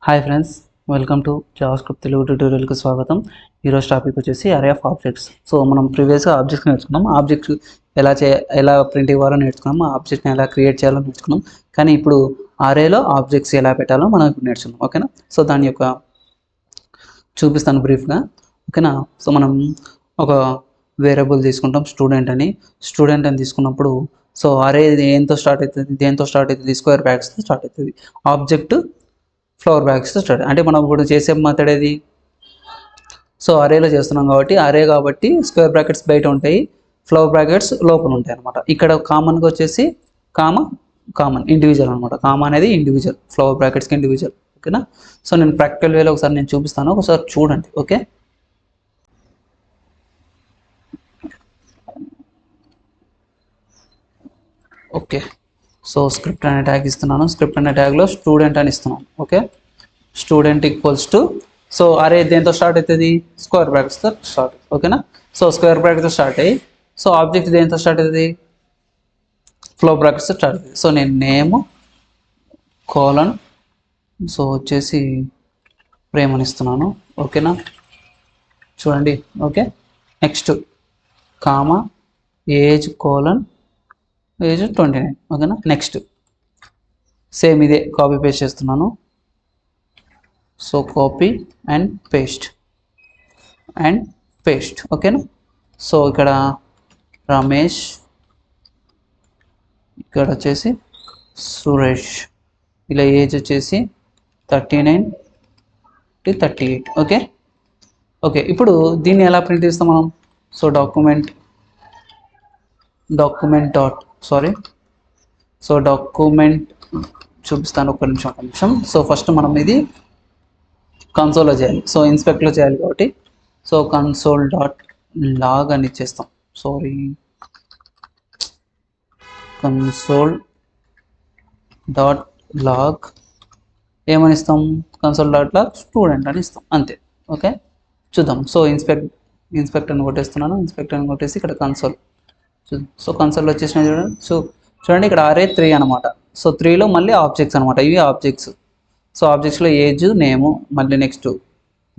Hi friends, welcome to JavaScript Telugu ట్యూటోరియల్కి స్వాగతం. ఈరోజు టాపిక్ వచ్చేసి అరే ఆఫ్ ఆబ్జెక్ట్స్. సో మనం ప్రీవియస్గా ఆబ్జెక్ట్స్ నేర్చుకున్నాం. ఆబ్జెక్ట్స్ ఎలా ప్రింట్ ఇవ్వాలో నేర్చుకున్నాం, ఆబ్జెక్ట్ని ఎలా క్రియేట్ చేయాలో నేర్చుకున్నాం. కానీ ఇప్పుడు అరేలో ఆబ్జెక్ట్స్ ఎలా పెట్టాలో మనం ఇప్పుడు నేర్చుకున్నాం. ఓకేనా? సో దాని యొక్క చూపిస్తాను బ్రీఫ్గా. ఓకేనా? సో మనం ఒక వేరియబుల్ తీసుకుంటాం స్టూడెంట్ అని తీసుకున్నప్పుడు సో అరే దేంతో స్టార్ట్ అవుతుంది స్క్వేర్ బ్రాకెట్స్తో స్టార్ట్ అవుతుంది. ఆబ్జెక్ట్ ఫ్లవర్ బ్రాకెట్స్తో స్టార్ట్, అంటే మనం ఇప్పుడు చేసే మెథడ్ ఏది, సో అరేలో చేస్తున్నాం కాబట్టి స్క్వేర్ బ్రాకెట్స్ బయట ఉంటాయి, ఫ్లవర్ బ్రాకెట్స్ లోపల ఉంటాయి అనమాట. ఇక్కడ కామన్గా వచ్చేసి కామన్ ఇండివిజువల్ అనమాట. కామన్ అనేది ఇండివిజువల్, ఫ్లవర్ బ్రాకెట్స్కి ఇండివిజువల్. ఓకేనా? సో నేను ప్రాక్టికల్ వేలో ఒకసారి నేను చూపిస్తాను, ఒకసారి చూడండి. Okay, okay. సో స్క్రిప్ట్ అనే ట్యాగ్ ఇస్తున్నాను. స్క్రిప్ట్ అనే ట్యాగ్లో స్టూడెంట్ అని ఇస్తున్నాను. Okay, student equals to, so అరే దేంతో స్టార్ట్ అవుతుంది, స్క్వేర్ బ్రాకెట్స్తో స్టార్ట్. ఓకేనా? సో స్క్వేర్ బ్రాకెట్తో స్టార్ట్ అయ్యి సో ఆబ్జెక్ట్ దేంతో స్టార్ట్ అవుతుంది, ఫ్లో బ్రాకెట్స్తో స్టార్ట్ అవుతుంది. సో నేను నేమ్ కోలన్ సో వచ్చేసి ప్రేమని ఇస్తున్నాను. ఓకేనా? చూడండి. Okay, next comma age colon age 29. ఓకేనా? నెక్స్ట్ సేమ్ ఇదే కాపీ పేస్ట్ చేస్తున్నాను. సో కాపీ అండ్ పేస్ట్ ఓకేనా? సో ఇక్కడ రమేష్, ఇక్కడ వచ్చేసి సురేష్, ఇలా ఏజ్ వచ్చేసి 39 to 38. Okay, okay. ఇప్పుడు దీన్ని ఎలా ప్రింట్ చేస్తాం మనం, సో డాక్యుమెంట్ చూపిస్తాను, ఒక్క నిమిషం. సో ఫస్ట్ మనం ఇది కన్సోల్లో చేయాలి, సో ఇన్స్పెక్ట్లో చేయాలి కాబట్టి సో console.log అని ఇచ్చేస్తాం. console.log ఏమని ఇస్తాం, console.log స్టూడెంట్ అని ఇస్తాం, అంతే. ఓకే, చూద్దాం. సో ఇన్స్పెక్టర్ అని కొట్టేస్తున్నాను. ఇన్స్పెక్టర్ అని కొట్టేసి ఇక్కడ కన్సోల్, సో కన్సోల్ వచ్చేసిన చూడండి. సో చూడండి, ఇక్కడ అరే 3 అనమాట. సో 3లో మళ్ళీ ఆబ్జెక్ట్స్ అనమాట, ఇవి ఆబ్జెక్ట్స్. సో ఆబ్జెక్ట్స్లో ఏజ్, నేము, మళ్ళీ నెక్స్ట్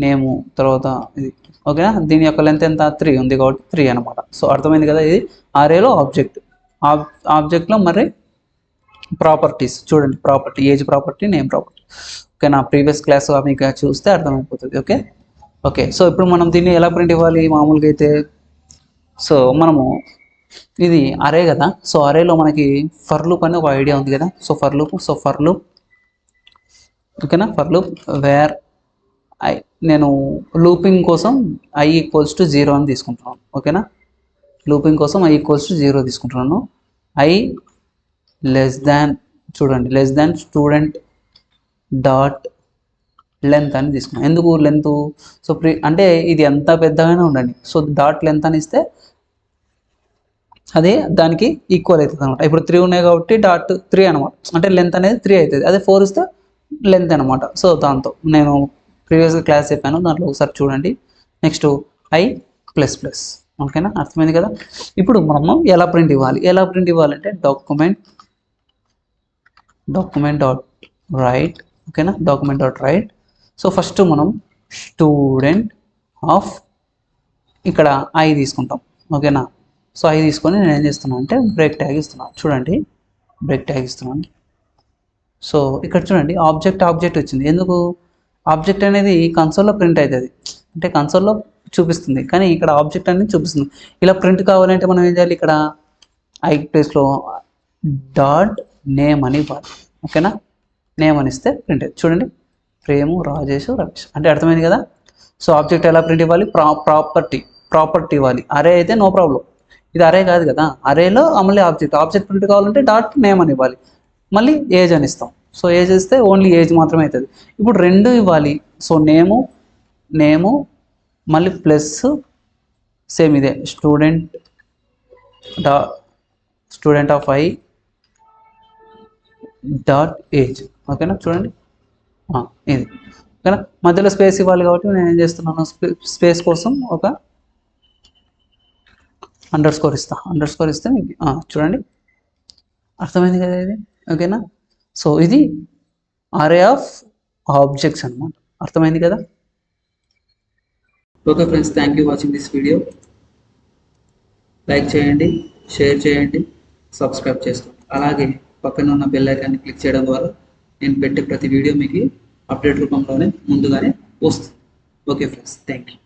నేము, తర్వాత ఇది. ఓకేనా? దీని యొక్క లెంత్ ఎంత, 3 ఉంది కాబట్టి 3 అనమాట. సో అర్థమైంది కదా, ఇది అరేలో ఆబ్జెక్ట్లో మరి ప్రాపర్టీస్ చూడండి, property age property, name property. Okay, నా ప్రీవియస్ క్లాస్ మీకు చూస్తే అర్థమైపోతుంది. Okay, okay. సో ఇప్పుడు మనం దీన్ని ఎలా ప్రింట్ ఇవ్వాలి మామూలుగా అయితే, సో మనము ఇది అరే కదా, సో అరేలో మనకి ఫర్ లూప్ అనే ఒక ఐడియా ఉంది కదా. సో ఫర్ లూప్ ఓకేనా, ఫర్ లూప్ వేర్ నేను లూపింగ్ కోసం i = 0 అని తీసుకుంటున్నాను. ఓకేనా, లూపింగ్ కోసం i = 0 తీసుకుంటున్నాను. i చూడండి less than student dot length అని తీసుకున్నాను. ఎందుకు లెంత్, సో అంటే ఇది ఎంత పెద్దగానే ఉండండి. సో డాట్ లెంత్ అని ఇస్తే అదే దానికి ఈక్వల్ అవుతుంది అనమాట. ఇప్పుడు 3 ఉన్నాయి కాబట్టి డాట్ 3 అనమాట, అంటే లెంత్ అనేది 3 అవుతుంది. అదే 4 ఇస్తే లెంత్ అనమాట. సో దాంతో నేను ప్రీవియస్గా క్లాస్ చెప్పాను, దాంట్లో ఒకసారి చూడండి. Next i++. ఓకేనా, అర్థమైంది కదా. ఇప్పుడు మనము ఎలా ప్రింట్ ఇవ్వాలంటే డాక్యుమెంట్.రైట్. ఓకేనా, డాక్యుమెంట్.రైట్. సో ఫస్ట్ మనం స్టూడెంట్ ఆఫ్ ఇక్కడ i తీసుకుంటాం. ఓకేనా, సో i తీసుకొని నేను ఏం చేస్తున్నాను అంటే బ్రేక్ ట్యాగ్ ఇస్తున్నాను. చూడండి, బ్రేక్ ట్యాగ్ ఇస్తున్నాను. సో ఇక్కడ చూడండి, ఆబ్జెక్ట్ వచ్చింది. ఎందుకు, ఆబ్జెక్ట్ అనేది కన్సోల్లో ప్రింట్ అవుతుంది, అంటే కన్సోల్లో చూపిస్తుంది, కానీ ఇక్కడ ఆబ్జెక్ట్ అనేది చూపిస్తుంది. ఇలా ప్రింట్ కావాలంటే మనం ఏం చేయాలి, ఇక్కడ i ప్లేస్లో డాట్ నేమ్ అని ఇవ్వాలి. ఓకేనా, నేమ్ అని ఇస్తే ప్రింట్ అవుతుంది. చూడండి, ప్రేము, రాజేష్, రమేష్, అంటే అర్థమైంది కదా. సో ఆబ్జెక్ట్ ఎలా ప్రింట్ ఇవ్వాలి, ప్రాపర్టీ ఇవ్వాలి. అరే అయితే నో ప్రాబ్లం, ఇది అరే కాదు కదా. అరేలో మళ్ళీ ఆబ్జెక్ట్ ప్రింట్ కావాలంటే డాట్ నేమ్ అని ఇవ్వాలి, మళ్ళీ ఏజ్ అని ఇస్తాం. సో ఏజ్ ఇస్తే ఓన్లీ ఏజ్ మాత్రమే అవుతుంది. ఇప్పుడు రెండు ఇవ్వాలి. సో నేము మళ్ళీ ప్లస్ సేమ్ ఇదే student of i dot age. ఓకేనా, చూడండి ఇది. ఓకేనా, మధ్యలో స్పేస్ ఇవ్వాలి కాబట్టి నేను ఏం చేస్తున్నాను, స్పేస్ కోసం ఒక అండర్స్కోర్ ఇస్తే మీకు చూడండి అర్థమైంది కదా ఇది. ఓకేనా, సో ఇది అరే ఆఫ్ ఆబ్జెక్ట్స్ అనమాట. అర్థమైంది కదా? Okay friends, thank you watching this video. Like చేయండి, షేర్ చేయండి, సబ్స్క్రైబ్ చేసుకోండి. అలాగే పక్కన ఉన్న బెల్ ఐకాన్ని క్లిక్ చేయడం ద్వారా నేను పెట్టే ప్రతి వీడియో మీకు అప్డేట్ రూపంలోనే ముందుగానే వస్తుంది. Okay friends, thank you.